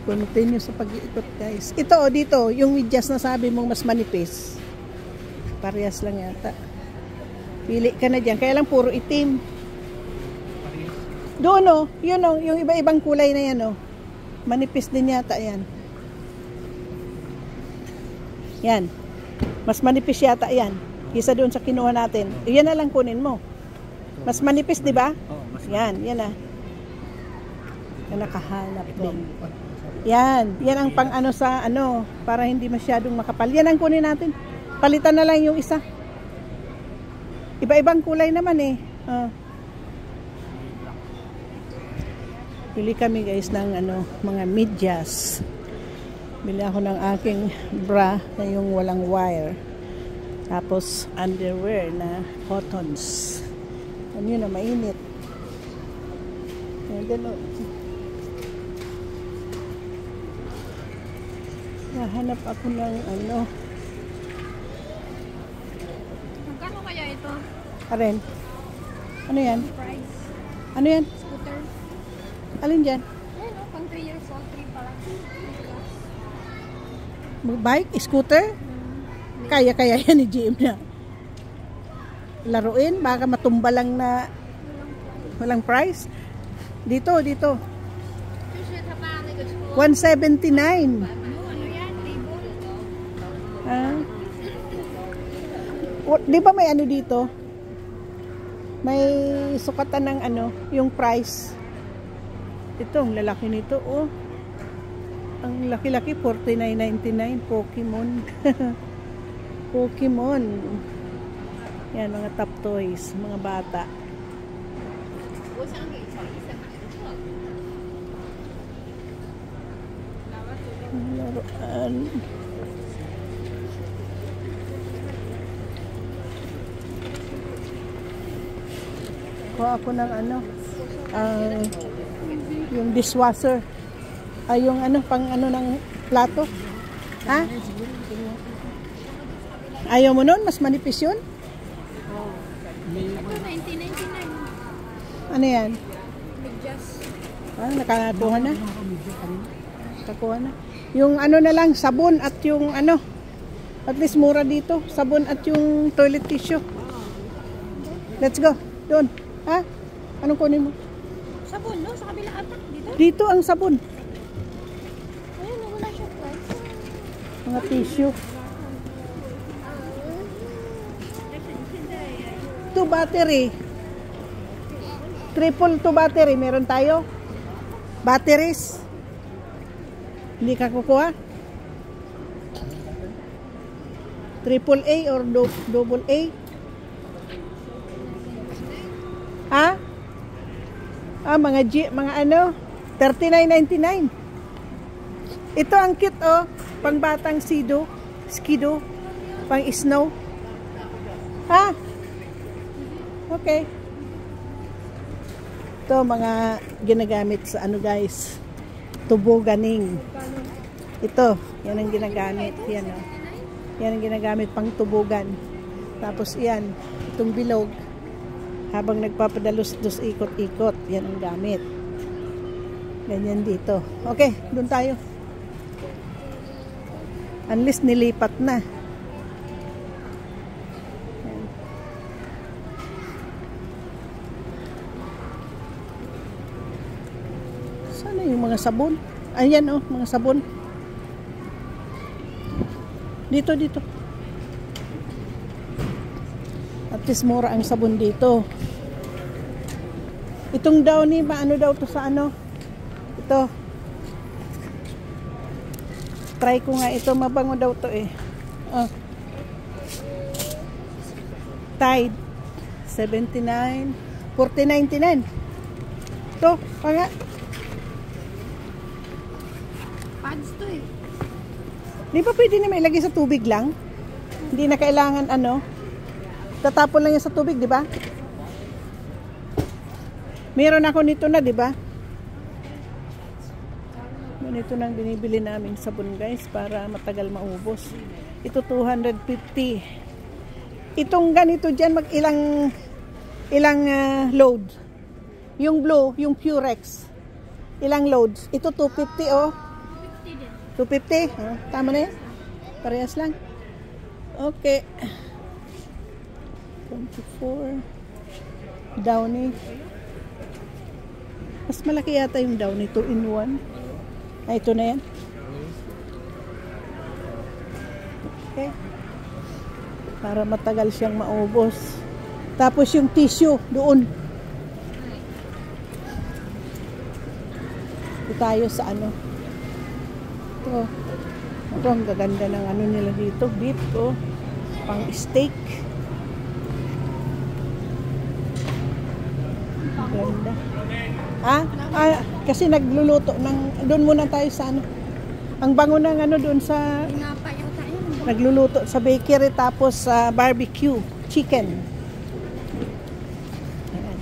Continue sa pag-iikot guys. Ito o dito, yung medyas na sabi mong mas manipis. Parehas lang yata. Pili ka na dyan. Kaya lang puro itim. Doon o, yun o, yung iba-ibang kulay na yan o. Manipis din yata yan. Yan. Mas manipis yata yan. Kisa doon sa kinuha natin. Yan na lang kunin mo. Mas manipis, di ba? Yan, yan na. Yan nakahanap din. Yan, yan ang pang ano sa ano, para hindi masyadong makapal. Yan ang kunin natin. Palitan na lang yung isa. Iba-ibang kulay naman eh. Pili kami guys ng ano, mga medyas. Bili ako ng aking bra na yung walang wire. Tapos underwear na cottons. Ano yun na mainit. And then, nahanap ako ng ano. Magkano kaya ito? Aren. Ano yan? Price. Ano yan? Scooter. Alin dyan? Ayan o, pang 3 years old, 3 pa lang. Bike? Scooter? Kaya yan ni GM na. Laruin? Baka matumba lang na walang price. Dito. 179. Di ba may ano dito? May sukatan ng ano, yung price. Ito, ang lalaki nito, oh. Ang laki-laki, 49.99, Pokemon. Pokemon. Yan, mga top toys, mga bata. Laruan. Kuha ako ng ano, yung dishwasher. Ay, yung ano, pang ano ng plato. Ha? Ayaw mo nun? Mas manipis yun? Ito, 1999. Ano yan? Medyas. Nakakuha na? Nakakuha na. Yung ano na lang, sabon at yung ano, at least mura dito. Sabon at yung toilet tissue. Let's go. Doon. Ha? Anong kunin mo? Sabon, no? Sa kabila ata. Dito? Dito ang sabon. Ayun, wala siya price. Mga tissue. 2 battery. Triple 2 battery. Meron tayo. Batteries. Hindi ka kukuha? Triple A or double A? Ha? Mga ano? 39.99. Ito ang cute oh. Pang batang skido. Pang snow. Ha? Okay. Ito mga ginagamit sa ano guys. Tubuganing. Ito. Yan ang ginagamit. Yan oh. Yan ang ginagamit pang tubugan. Tapos yan. Itong bilog. Habang nagpapadalos-dos ikot-ikot, yan ang gamit. Ganyan dito. Okay, doon tayo. Unless nilipat na. Sana yung mga sabon? Ayan oh, mga sabon. Dito. At least mura ang sabon dito. Itong daw ni ano daw to sa ano? Ito. Try ko nga ito, mabango daw to eh. Oh. Tide 79 40.99. To, pa nga. Pads to eh. Di ba pwede na mailagay sa tubig lang? Hindi na kailangan ano? Tatapon lang yan sa tubig, di ba? Meron ako nito na, di ba? Ganito nang binibili namin sabon, guys, para matagal maubos. Ito 250. Itong ganito diyan ilang load. Yung blue, yung Purex. Ilang loads? Ito 250 oh. 250? Tama na yan? Parehas lang. Okay. 24. Downy. Mas malaki yata yung Downy. 2 in 1. Ito na yan. Okay. Para matagal siyang maubos. Tapos yung tissue doon. Ito tayo sa ano. Ito. Ito ang gaganda ng ano nila dito. Beef. Oh. Pang steak. Ganda. Kasi nagluluto ng doon muna tayo sa ano. Ang bango ng ano doon sa nagluluto sa bakery tapos sa barbecue chicken. Ayan.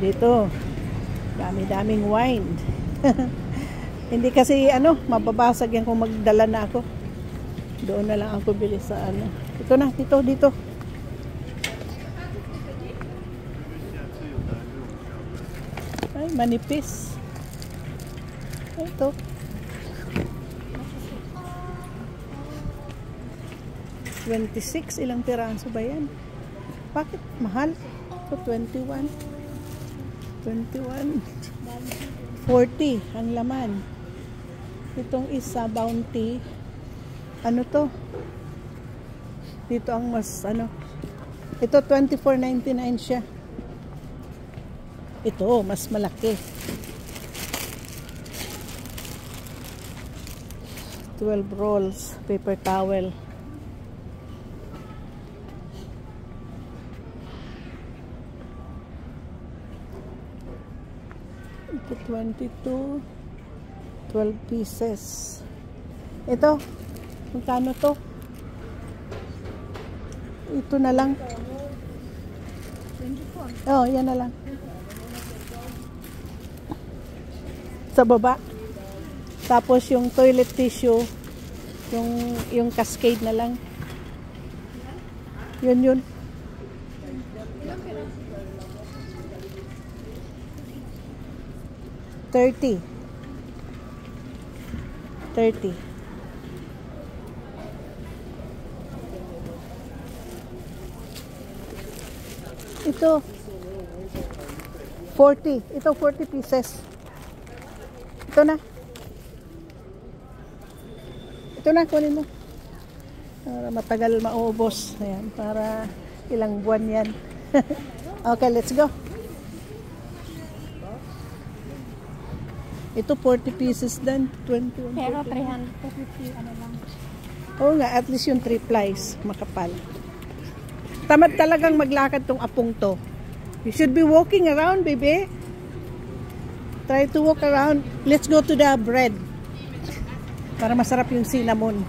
Dito dami-daming wine. Hindi kasi ano mababasag yan kung magdala na ako. Doon na lang ako bili sa ano. Ito na, dito. Ay, manipis. Ito. $26. Ilang piraso ba yan? Bakit mahal? Ito, 21. 40 ang laman. Itong isa, Bounty. Ano to? Dito ang mas, ano? Ito, $24.99 siya. Ito, mas malaki. 12 rolls, paper towel. Ito, 22. 12 pieces. Ito, magkano to? Ito na lang. 24. Oh, yan na lang. Sa baba. Tapos yung toilet tissue, yung cascade na lang. Yun. $30. Ito 40. Ito 40 pieces. Ito na, kunin mo. Para matagal maubos. Ayan, para ilang buwan yan. Okay, let's go. Ito 40 pieces din. 21. Pero 350 ano lang. Oo nga, at least yung 3 plies. Makapal. Tamad talagang maglakad tong apong to. You should be walking around, baby. Try to walk around. Let's go to the bread. Para masarap yung cinnamon.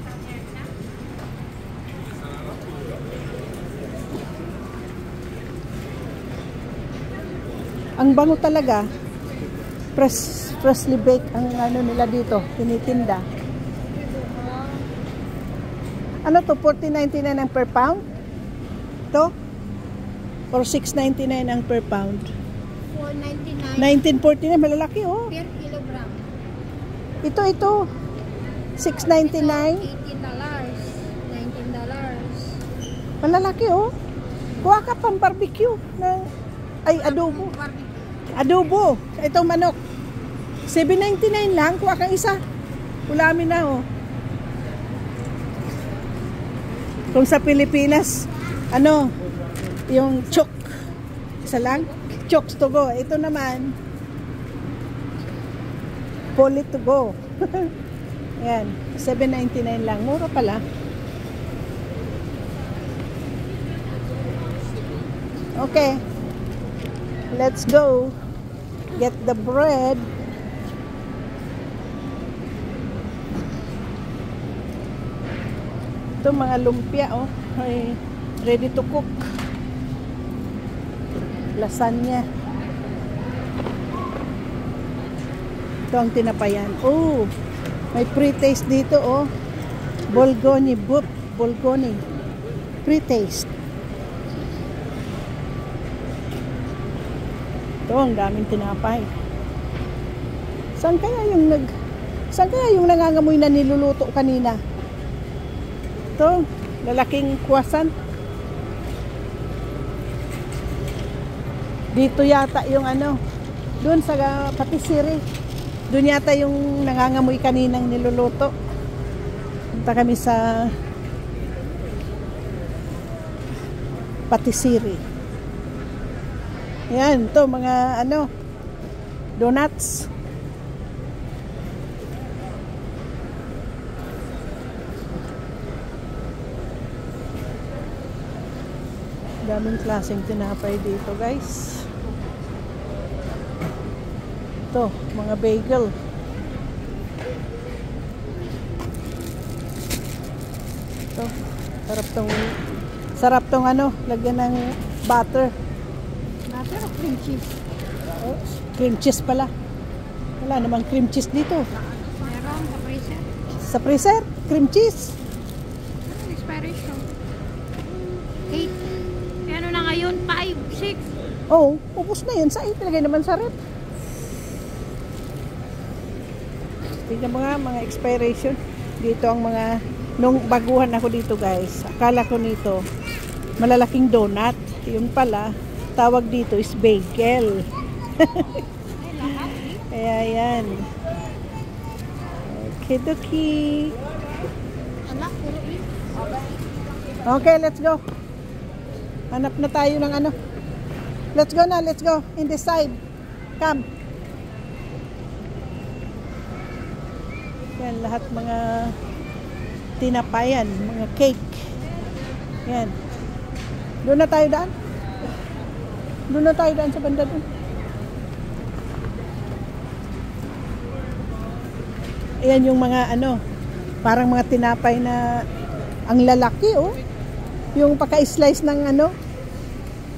Ang bango talaga. Freshly baked ang ano nila dito. Tinitinda. Ano to? $14.99 ang per pound? Ito? Or $6.99 ang per pound? $4.99 $19.49. Malalaki, oh. per kilogram. Ito. $6.99. $18. $19. Malalaki, oh. Kuha ka pang barbecue. Ay, adobo. Adobo. Itong manok. $7.99 lang. Kuha kang isa. Ulamin na, oh. Kung sa Pilipinas, ano, yung chok. Isa lang. Chokes to go. Ito naman, Poli to go. Yan. $7.99 lang. Mura pala. Okay. Let's go. Get the bread. Ito mga lumpia, oh. Ay, ready to cook. Lasagna. Ito ang tinapayan. Oh, may pre-taste dito, oh. Bolgoni, Bolgoni. Pre-taste. Ito, ang daming tinapay. Saan kaya yung nangangamoy na niluluto kanina? Ito, lalaking croissant. Dito yata yung ano, doon sa patisserie. Doon yata yung nangangamoy kaninang niluluto. Punta kami sa patisserie. Yan, to mga ano, donuts. Daming klaseng tinapay dito, guys. Ito, mga bagel. Ito, sarap tong ano, lagyan ng butter. Butter o cream cheese? Oh, cream cheese pala. Wala namang cream cheese dito. Meron sa freezer. Sa freezer, cream cheese. Expiration. 8. Ano na ngayon? 5, 6. Oh, ubos na yun. Sa itilagay naman sa rep. Tingnan mo nga, mga expiration. Dito ang mga, nung baguhan ako dito, guys, akala ko nito, malalaking donut. Yun pala, tawag dito is bagel. Kaya yan. Okay, dokie. Okay, let's go. Hanap na tayo ng ano. Let's go na, let's go. In this side. Come. Yan, lahat mga tinapayan, mga cake. Yan. Doon na tayo daan. Doon na tayo daan sa banda doon. Ayan yung mga ano, parang mga tinapay na ang lalaki, oh. Yung paka-slice ng ano,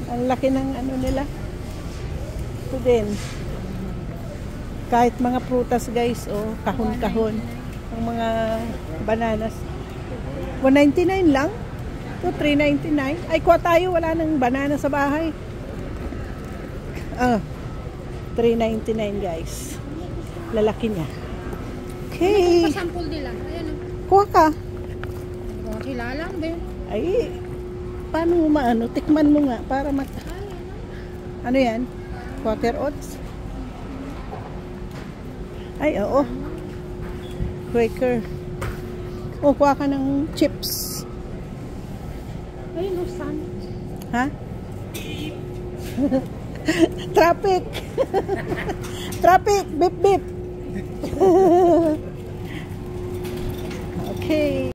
ang laki ng ano nila. Ito din. Kahit mga prutas, guys, oh, kahon-kahon. Ang mga bananas. 199 lang. Ito, 399. Ay, kuha tayo, wala nang banana sa bahay. 399, guys. Lalaki niya. Okay. Ano pasampol nila? Ayan o. Kuha ka. Sila lang din. Ay, paano mo maano? Tikman mo nga para ano yan? Quaker oats? Ay, oo. Quaker. O, kuha ka ng chips. Ayun o, sun. Ha? Traffic! Traffic! Bip bip! Okay.